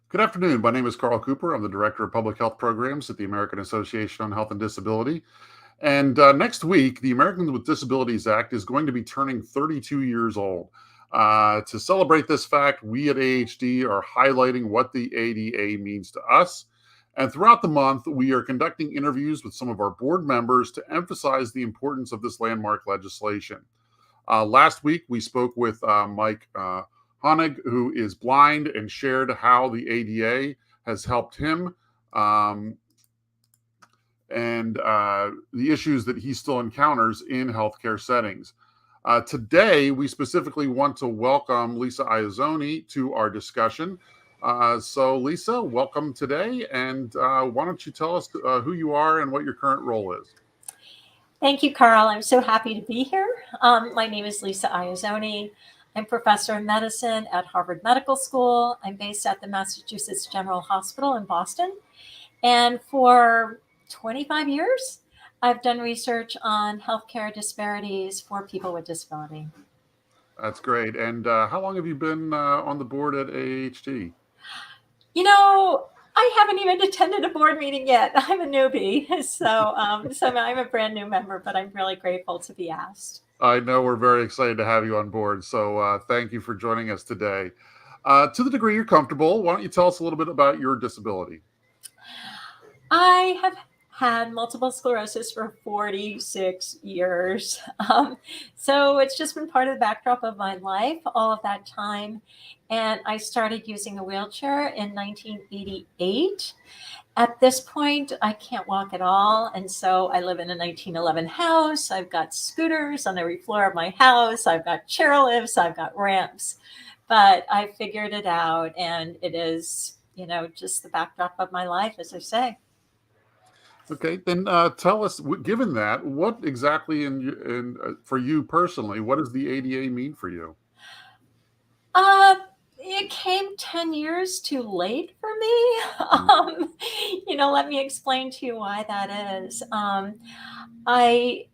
Good afternoon. My name is Karl Cooper. I'm the Director of Public Health Programs at the American Association on Health and Disability. And next week, the Americans with Disabilities Act is going to be turning 32 years old. To celebrate this fact, we at AAHD are highlighting what the ADA means to us. And throughout the month, we are conducting interviews with some of our board members to emphasize the importance of this landmark legislation. Last week, we spoke with Mike Honig, who is blind, and shared how the ADA has helped him and the issues that he still encounters in healthcare settings. Today, we specifically want to welcome Lisa Iezzoni to our discussion. So, Lisa, welcome today. And why don't you tell us who you are and what your current role is? Thank you, Karl. I'm so happy to be here. My name is Lisa Iezzoni. I'm professor of medicine at Harvard Medical School. I'm based at the Massachusetts General Hospital in Boston. And for 25 years, I've done research on healthcare disparities for people with disability. That's great. And how long have you been on the board at AAHD? You know, I haven't even attended a board meeting yet. I'm a newbie, so I'm a brand new member, but I'm really grateful to be asked. I know we're very excited to have you on board. So thank you for joining us today. To the degree you're comfortable, why don't you tell us a little bit about your disability? I have had multiple sclerosis for 46 years. So it's just been part of the backdrop of my life all of that time. And I started using a wheelchair in 1988. At this point, I can't walk at all. And so I live in a 1911 house. I've got scooters on every floor of my house. I've got chairlifts. I've got ramps. But I figured it out. And it is, just the backdrop of my life, as I say. Okay, then tell us, given that, what exactly for you personally, what does the ADA mean for you? Uh, it came 10 years too late for me. Let me explain to you why that is. I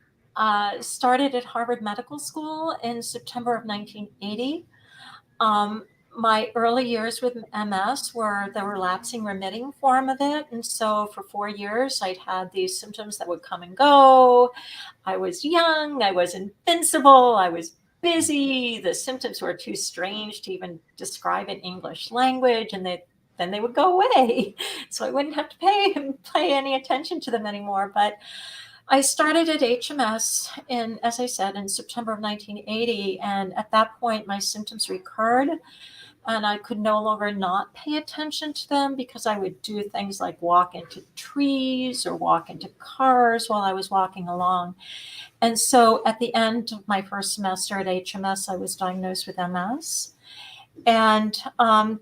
started at Harvard Medical School in September of 1980. My early years with MS were the relapsing remitting form of it. And so for 4 years, I'd had these symptoms that would come and go. I was young, I was invincible, I was busy. The symptoms were too strange to even describe in English language, and then they would go away. So I wouldn't have to pay any attention to them anymore. But I started at HMS as I said, in September of 1980. And at that point, my symptoms recurred. And I could no longer not pay attention to them because I would do things like walk into trees or walk into cars while I was walking along. And so at the end of my first semester at HMS, I was diagnosed with MS. And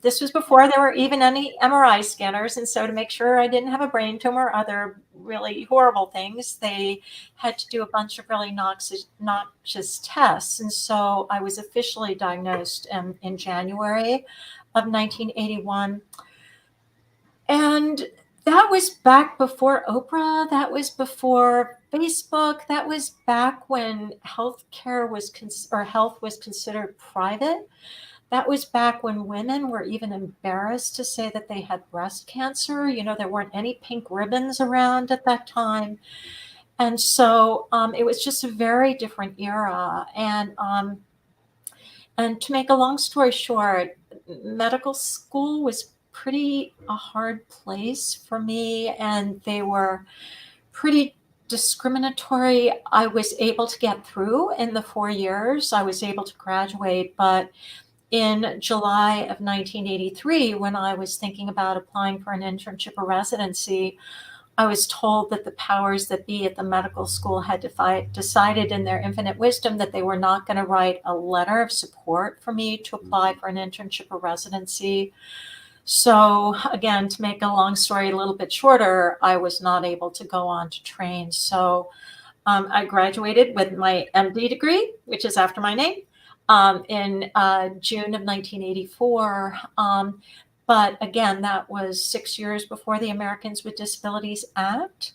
this was before there were even any MRI scanners. And so to make sure I didn't have a brain tumor or other really horrible things, they had to do a bunch of really noxious tests. And so I was officially diagnosed in January of 1981. And that was back before Oprah. That was before Facebook. That was back when health was considered private. That was back when women were even embarrassed to say that they had breast cancer. There weren't any pink ribbons around at that time. And so it was just a very different era. And to make a long story short, medical school was pretty a hard place for me, and they were pretty discriminatory. I was able to get through in the 4 years. I was able to graduate, but in July of 1983, when I was thinking about applying for an internship or residency, I was told that the powers that be at the medical school had decided in their infinite wisdom that they were not going to write a letter of support for me to apply for an internship or residency. So again, to make a long story a little bit shorter, I was not able to go on to train. So I graduated with my MD degree, which is after my name, in June of 1984. But again, that was 6 years before the Americans with Disabilities Act.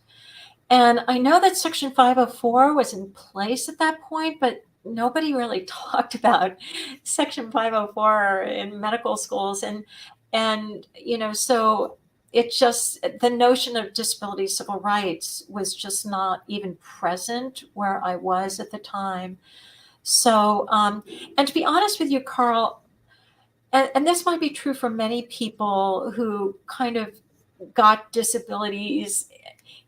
And I know that Section 504 was in place at that point, but nobody really talked about Section 504 in medical schools. And And, so it just, the notion of disability civil rights was just not even present where I was at the time. So, and to be honest with you, Karl, and this might be true for many people who kind of got disabilities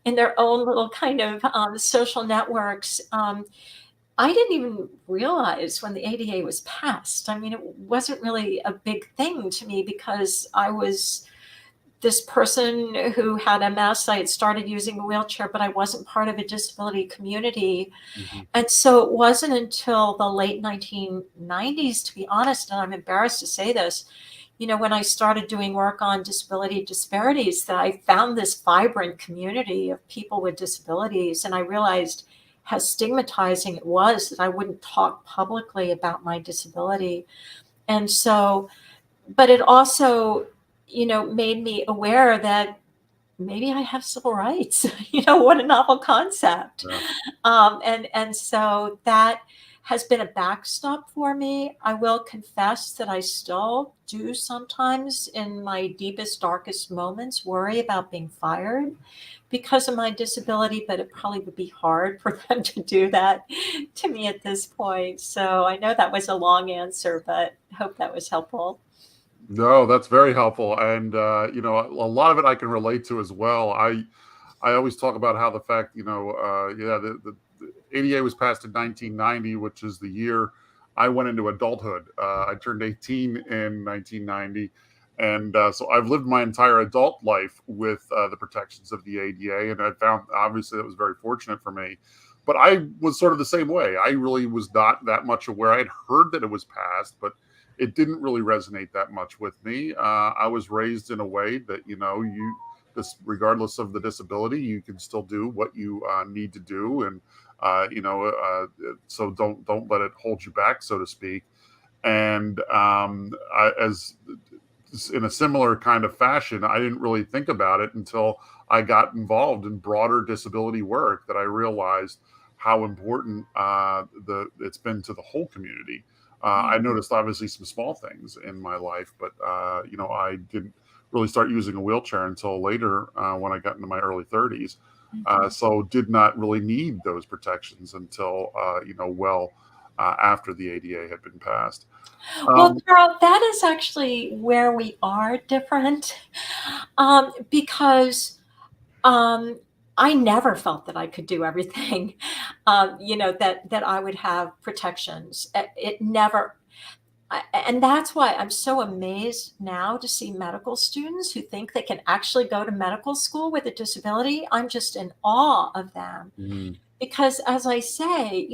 in their own little kind of social networks. I didn't even realize when the ADA was passed. I mean, it wasn't really a big thing to me because I was this person who had MS. I had started using a wheelchair, but I wasn't part of a disability community. Mhm. And so it wasn't until the late 1990s, to be honest, and I'm embarrassed to say this, when I started doing work on disability disparities, that I found this vibrant community of people with disabilities. And I realized how stigmatizing it was that I wouldn't talk publicly about my disability. And so, but it also, made me aware that maybe I have civil rights. What a novel concept. Yeah. And so that has been a backstop for me. I will confess that I still do sometimes in my deepest, darkest moments worry about being fired because of my disability, but it probably would be hard for them to do that to me at this point. So I know that was a long answer, but I hope that was helpful. No, that's very helpful, and a lot of it I can relate to as well. I always talk about how the fact, the ADA was passed in 1990, which is the year I went into adulthood. I turned 18 in 1990, and so I've lived my entire adult life with the protections of the ADA, and I found obviously that was very fortunate for me. But I was sort of the same way. I really was not that much aware. I had heard that it was passed, but it didn't really resonate that much with me. I was raised in a way that this, regardless of the disability, you can still do what you need to do, and so don't let it hold you back, so to speak. And as in a similar kind of fashion, I didn't really think about it until I got involved in broader disability work that I realized how important the it's been to the whole community. I Yeah. noticed obviously some small things in my life, but I didn't really start using a wheelchair until later when I got into my early 30s. Mhm. So did not really need those protections until after the ADA had been passed. Well, Um, Carol, that is actually where we are different, because um, I never felt that I could do everything, that I would have protections. It never, and that's why I'm so amazed now to see medical students who think they can actually go to medical school with a disability. I'm just in awe of them mm, because, as I say,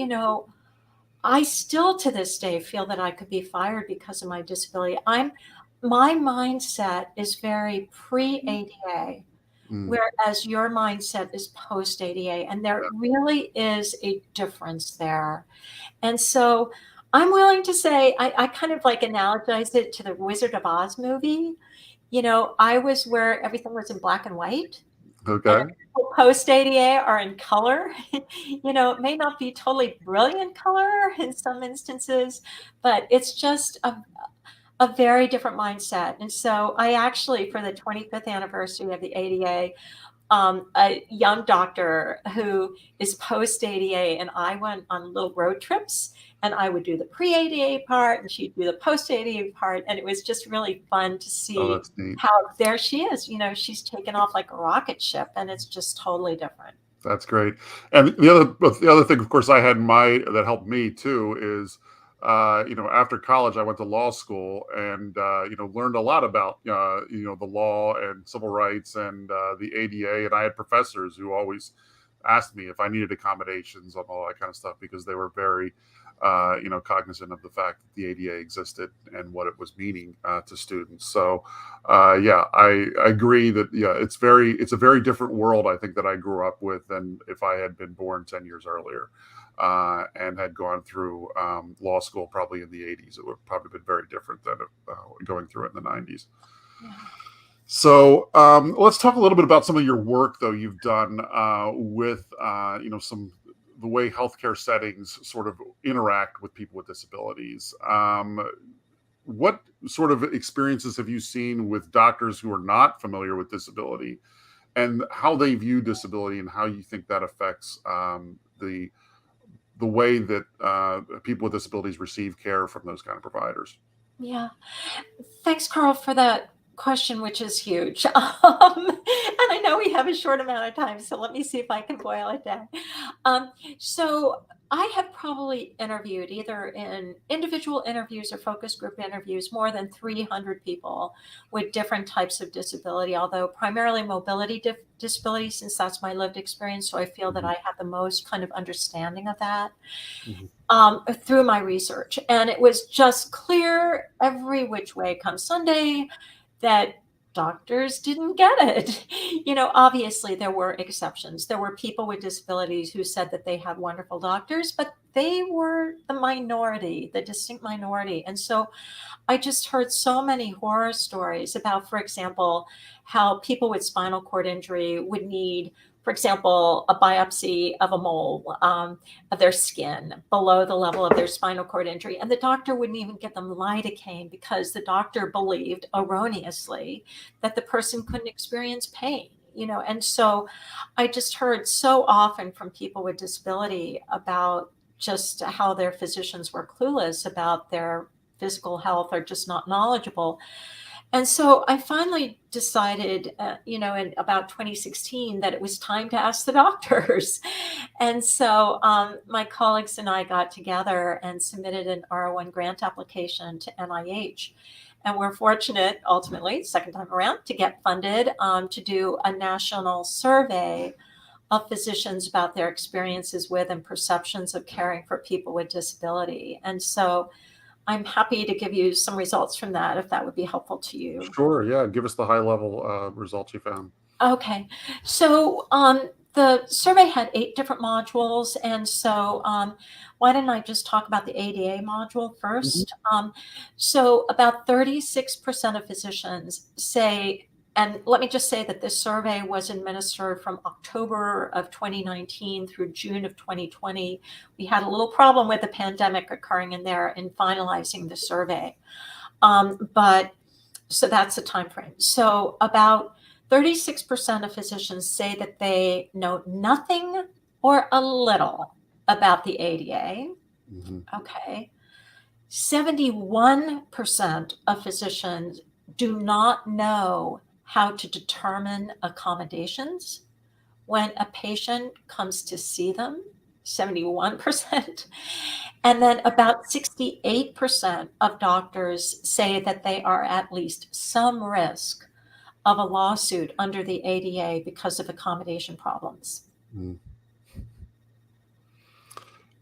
I still to this day feel that I could be fired because of my disability. My mindset is very pre-ADA, mm, whereas your mindset is post-ADA, and there really is a difference there. And so I'm willing to say I kind of like analogize it to the Wizard of Oz movie. I was where everything was in black and white, and okay. post ADA are in color. It may not be totally brilliant color in some instances, but it's just a very different mindset. And so I actually, for the 25th anniversary of the ADA, a young doctor who is post ADA, and I went on little road trips, and I would do the pre ADA part, and she'd do the post ADA part, and it was just really fun to Oh, see that's neat. how there she is. She's taken off like a rocket ship, and it's just totally different. That's great. And the other thing, of course, I had my that helped me too is, after college, I went to law school and learned a lot about the law and civil rights and the ADA. And I had professors who always asked me if I needed accommodations on all that kind of stuff because they were very cognizant of the fact that the ADA existed and what it was meaning to students. So yeah, I agree that it's a very different world I think that I grew up with than if I had been born 10 years earlier and had gone through law school probably in the 80s. It would have probably been very different than going through it in the 90s. Yeah. So let's talk a little bit about some of your work, though you've done with some the way healthcare settings sort of interact with people with disabilities. what sort of experiences have you seen with doctors who are not familiar with disability, and how they view disability, and how you think that affects the way that people with disabilities receive care from those kind of providers? Yeah. Thanks, Karl, for that question, which is huge. And I know we have a short amount of time, so let me see if I can boil it down. So I have probably interviewed, either in individual interviews or focus group interviews, more than 300 people with different types of disability, although primarily mobility disability, since that's my lived experience. So I feel that Mhm, I have the most kind of understanding of that mhm, through my research. And it was just clear every which way come Sunday that doctors didn't get it. Obviously, there were exceptions. There were people with disabilities who said that they had wonderful doctors, but they were the minority, the distinct minority. And so I just heard so many horror stories about, for example, how people with spinal cord injury would need, for example, a biopsy of a mole of their skin below the level of their spinal cord injury. And the doctor wouldn't even give them lidocaine because the doctor believed erroneously that the person couldn't experience pain. And so I just heard so often from people with disability about just how their physicians were clueless about their physical health, or just not knowledgeable. And so I finally decided, in about 2016, that it was time to ask the doctors. And so my colleagues and I got together and submitted an R01 grant application to NIH. And we're fortunate, ultimately, second time around, to get funded to do a national survey of physicians about their experiences with and perceptions of caring for people with disability. And so I'm happy to give you some results from that if that would be helpful to you. sure, yeah, give us the high level results you found. Okay. So the survey had 8 different modules. And so why don't I just talk about the ADA module Mhm. first? So about 36% of physicians say, and let me just say that this survey was administered from October of 2019 through June of 2020. We had a little problem with the pandemic occurring in there in finalizing the survey. But so that's the time frame. So about 36% of physicians say that they know nothing or a little about the ADA. Mhm. Okay. 71% of physicians do not know how to determine accommodations when a patient comes to see them. 71%. And then about 68% of doctors say that they are at least some risk of a lawsuit under the ADA because of accommodation problems. Mm.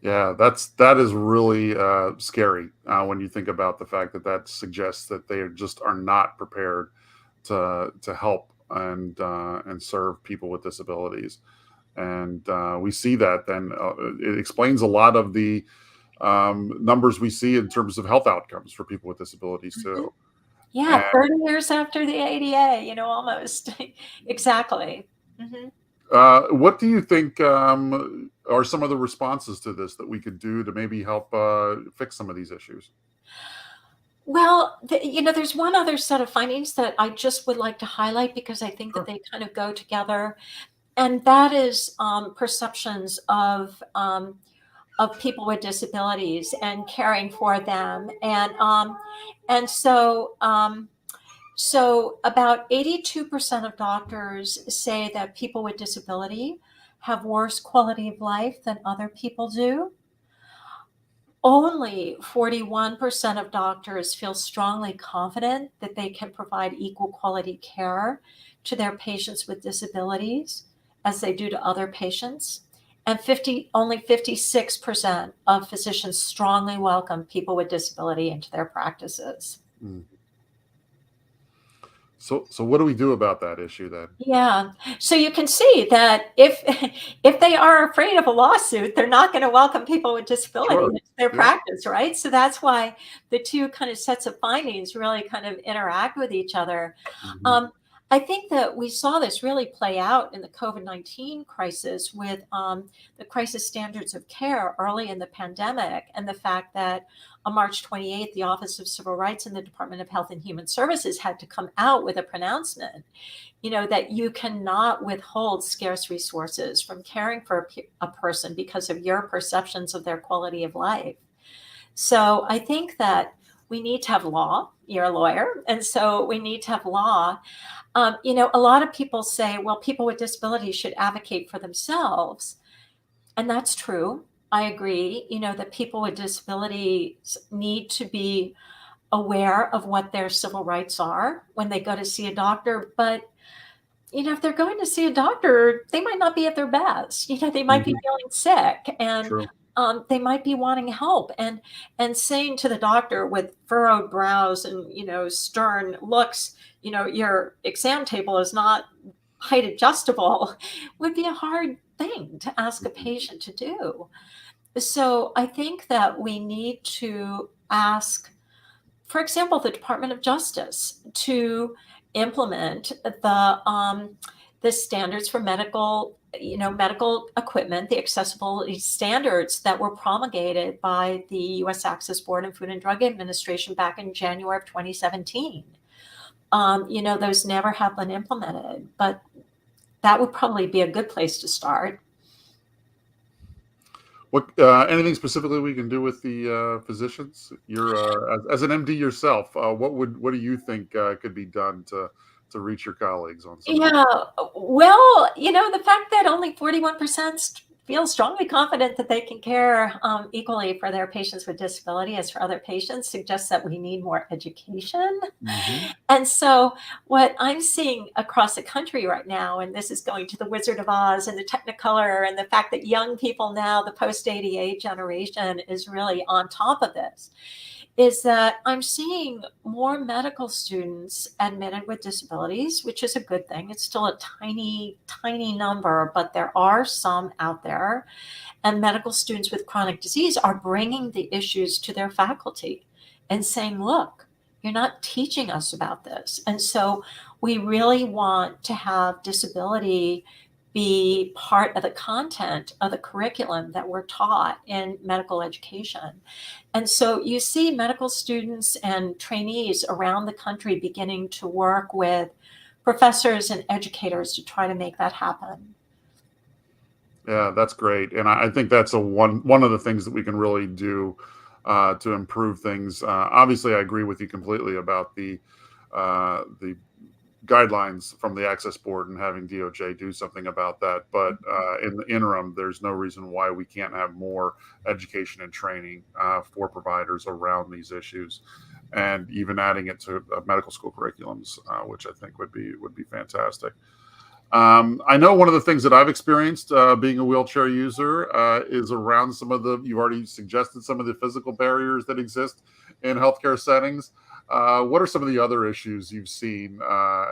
Yeah, that is really scary when you think about the fact that that suggests that they just are not prepared to help and serve people with disabilities. And we see that then it explains a lot of the numbers we see in terms of health outcomes for people with disabilities Mhm. too. Yeah, And 30 years after the ADA, almost. Exactly. Mhm. what do you think are some of the responses to this that we could do to maybe help fix some of these issues? Well, there's one other set of findings that I just would like to highlight because I think that Sure. they kind of go together, and that is perceptions of people with disabilities and caring for them. And so about 82% of doctors say that people with disability have worse quality of life than other people do. Only 41% of doctors feel strongly confident that they can provide equal quality care to their patients with disabilities as they do to other patients. And only 56% of physicians strongly welcome people with disability into their practices. Mm. So what do we do about that issue then? Yeah. So you can see that if if they are afraid of a lawsuit, they're not going to welcome people with disability Sure. into their Yeah. practice, right? So that's why the two kind of sets of findings really kind of interact with each other. Mhm. Um, I think that we saw this really play out in the COVID-19 crisis with the crisis standards of care early in the pandemic, and the fact that on March 28th, the Office of Civil Rights in the Department of Health and Human Services had to come out with a pronouncement, that you cannot withhold scarce resources from caring for a person because of your perceptions of their quality of life. So I think that we need to have law. You're a lawyer, and so we need to have law. A lot of people say, well, people with disabilities should advocate for themselves. And that's true. I agree, that people with disabilities need to be aware of what their civil rights are when they go to see a doctor. But if they're going to see a doctor, they might not be at their best. They might be Mhm. feeling sick, and True. they might be wanting help. And saying to the doctor with furrowed brows and stern looks, your exam table is not height adjustable, would be a hard thing to ask a Mhm. patient to do. So I think that we need to ask, for example, the Department of Justice to implement the standards for medical equipment, the accessibility standards that were promulgated by the U.S. Access Board and Food and Drug Administration back in January of 2017. Those never have been implemented, but that would probably be a good place to start. What anything specifically we can do with the physicians? You're as an MD yourself. What do you think could be done to reach your colleagues on some of these? Yeah, well, the fact that only 41% feel strongly confident that they can care equally for their patients with disability as for other patients suggests that we need more education. Hmm. And so, what I'm seeing across the country right now, and this is going to the Wizard of Oz and the Technicolor, and the fact that young people now, the post ADA generation, is really on top of this, is that I'm seeing more medical students admitted with disabilities, which is a good thing. It's still a tiny, tiny number, but there are some out there. And medical students with chronic disease are bringing the issues to their faculty and saying, look, you're not teaching us about this. And so we really want to have disability be part of the content of the curriculum that we're taught in medical education. And so you see medical students and trainees around the country beginning to work with professors and educators to try to make that happen. Yeah, that's great, and I think that's a one of the things that we can really do to improve things. Obviously, I agree with you completely about the guidelines from the Access Board and having DOJ do something about that. But in the interim, there's no reason why we can't have more education and training for providers around these issues, and even adding it to medical school curriculums, which I think would be fantastic. I know one of the things that I've experienced being a wheelchair user is around some of the, you've already suggested some of the physical barriers that exist in healthcare settings. What are some of the other issues you've seen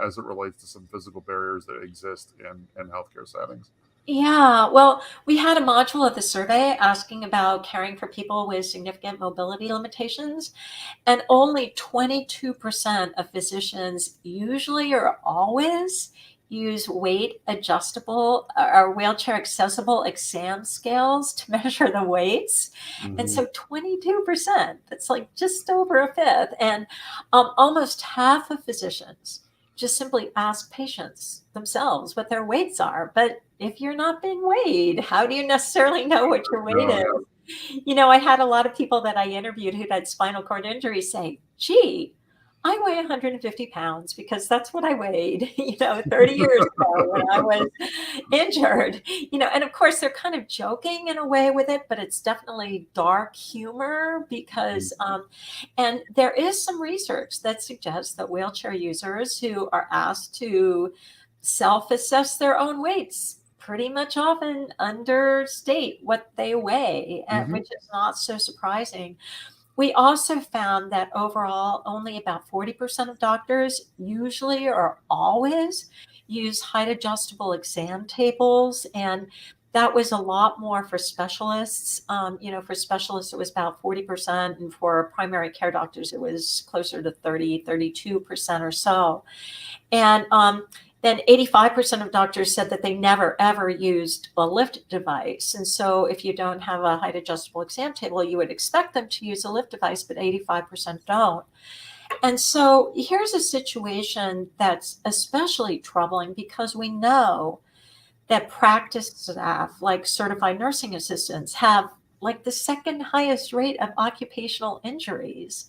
as it relates to some physical barriers that exist in healthcare settings? Yeah, well, we had a module of the survey asking about caring for people with significant mobility limitations, and only 22% of physicians usually or always use weight adjustable or wheelchair accessible exam scales to measure the weights. And Hmm. so 22%, that's like just over a fifth. And almost half of physicians just simply ask patients themselves what their weights are. But if you're not being weighed, how do you necessarily know what your weight No, is? yeah. I had a lot of people that I interviewed who'd had spinal cord injury say, gee, I weigh 150 pounds because that's what I weighed, 30 years ago when I was injured, and of course they're kind of joking in a way with it, but it's definitely dark humor because, and there is some research that suggests that wheelchair users who are asked to self-assess their own weights pretty much often understate what they weigh, Hmm. which is not so surprising. We also found that overall, only about 40% of doctors usually or always use height adjustable exam tables. And that was a lot more for specialists. For specialists, it was about 40%, and for primary care doctors, it was closer to 32% or so. And then 85% of doctors said that they never ever used a lift device. And so if you don't have a height adjustable exam table, you would expect them to use a lift device, but 85% don't. And so here's a situation that's especially troubling because we know that practice staff, like certified nursing assistants, have like the second highest rate of occupational injuries,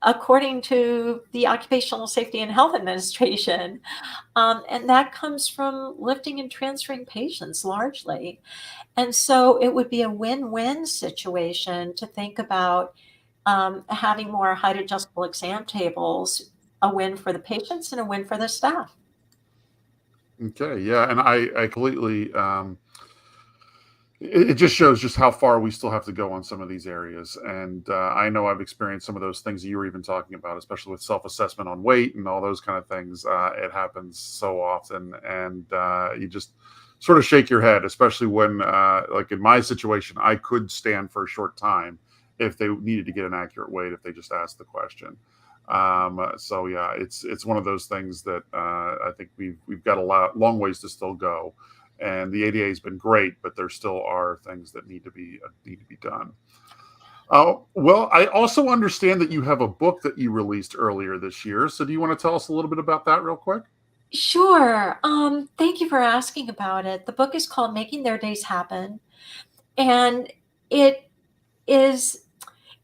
according to the Occupational Safety and Health Administration. And that comes from lifting and transferring patients largely. And so it would be a win-win situation to think about having more height adjustable exam tables, a win for the patients and a win for the staff. Okay, yeah, and I completely. It just shows just how far we still have to go on some of these areas, and I know I've experienced some of those things you were even talking about, especially with self-assessment on weight and all those kind of things. It happens so often, and you just sort of shake your head, especially when, like in my situation, I could stand for a short time if they needed to get an accurate weight if they just asked the question. So yeah, it's one of those things that I think we've got long ways to still go, and the ADA has been great, but there still are things that need to be done. Well, I also understand that you have a book that you released earlier this year. So do you want to tell us a little bit about that real quick? Sure. Thank you for asking about it. The book is called Making Their Days Happen. And it is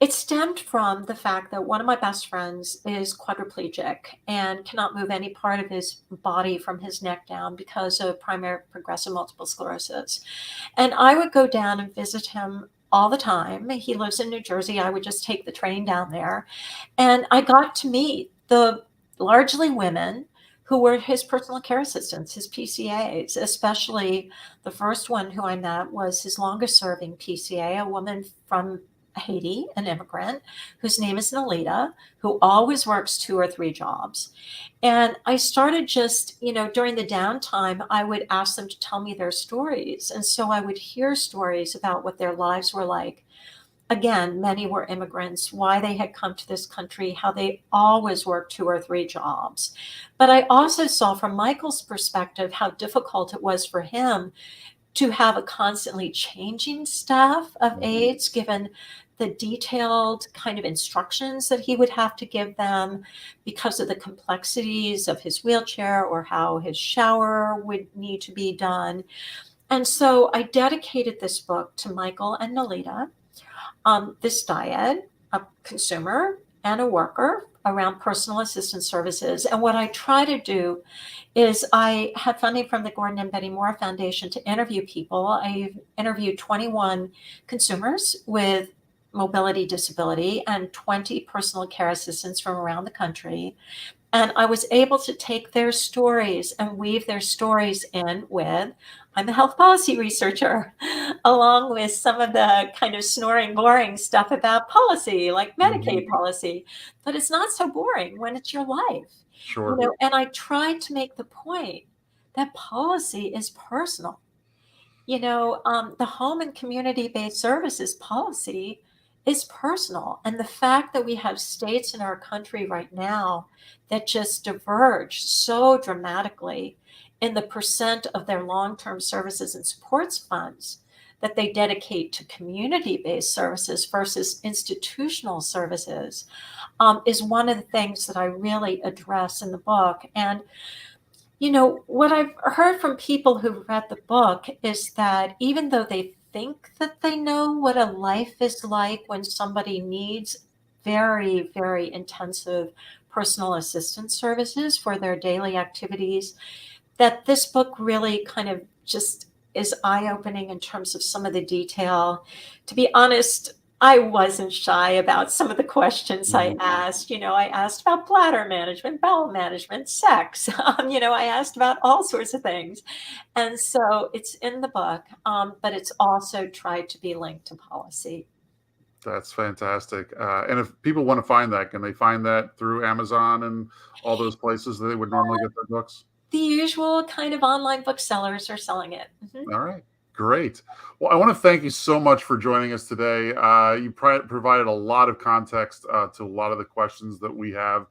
it stemmed from the fact that one of my best friends is quadriplegic and cannot move any part of his body from his neck down because of primary progressive multiple sclerosis. And I would go down and visit him all the time. He lives in New Jersey. I would just take the train down there. And I got to meet the largely women who were his personal care assistants, his PCAs, especially the first one who I met was his longest serving PCA, a woman from Haiti, an immigrant, whose name is Nalita, who always works 2 or 3 jobs. And I started just, during the downtime, I would ask them to tell me their stories. And so I would hear stories about what their lives were like. Again, many were immigrants, why they had come to this country, how they always worked 2 or 3 jobs. But I also saw from Michael's perspective how difficult it was for him to have a constantly changing staff of aides, given the detailed kind of instructions that he would have to give them because of the complexities of his wheelchair or how his shower would need to be done. And so I dedicated this book to Michael and Nalita, this dyad, a consumer and a worker around personal assistance services. And what I try to do is I had funding from the Gordon and Betty Moore Foundation to interview people. I interviewed 21 consumers with mobility disability and 20 personal care assistants from around the country. And I was able to take their stories and weave their stories in with, I'm a health policy researcher, along with some of the kind of snoring, boring stuff about policy, like Medicaid Mhm. policy. But it's not so boring when it's your life, Sure. and I tried to make the point that policy is personal. The home and community-based services policy is personal. And the fact that we have states in our country right now that just diverge so dramatically in the percent of their long-term services and supports funds that they dedicate to community-based services versus institutional services is one of the things that I really address in the book. And what I've heard from people who've read the book is that even though they think that they know what a life is like when somebody needs very, very intensive personal assistance services for their daily activities, that this book really kind of just is eye-opening in terms of some of the detail. To be honest, I wasn't shy about some of the questions I Mhm. asked. I asked about bladder management, bowel management, sex. I asked about all sorts of things. And so it's in the book, but it's also tried to be linked to policy. That's fantastic. And if people want to find that, can they find that through Amazon and all those places that they would normally get their books? The usual kind of online booksellers are selling it. Mhm. All right. Great. Well, I want to thank you so much for joining us today. You provided a lot of context to a lot of the questions that we have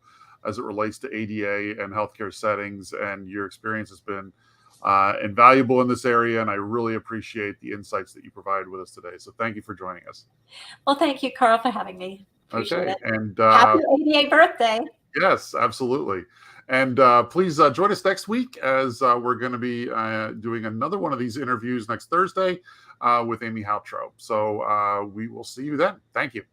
as it relates to ADA and healthcare settings, and your experience has been invaluable in this area, and I really appreciate the insights that you provided with us today. So thank you for joining us. Well, thank you, Karl, for having me. Appreciate Okay, it. and Happy ADA birthday. yes, absolutely. And please join us next week as we're going to be doing another one of these interviews next Thursday with Amy Houtro. So we will see you then. Thank you.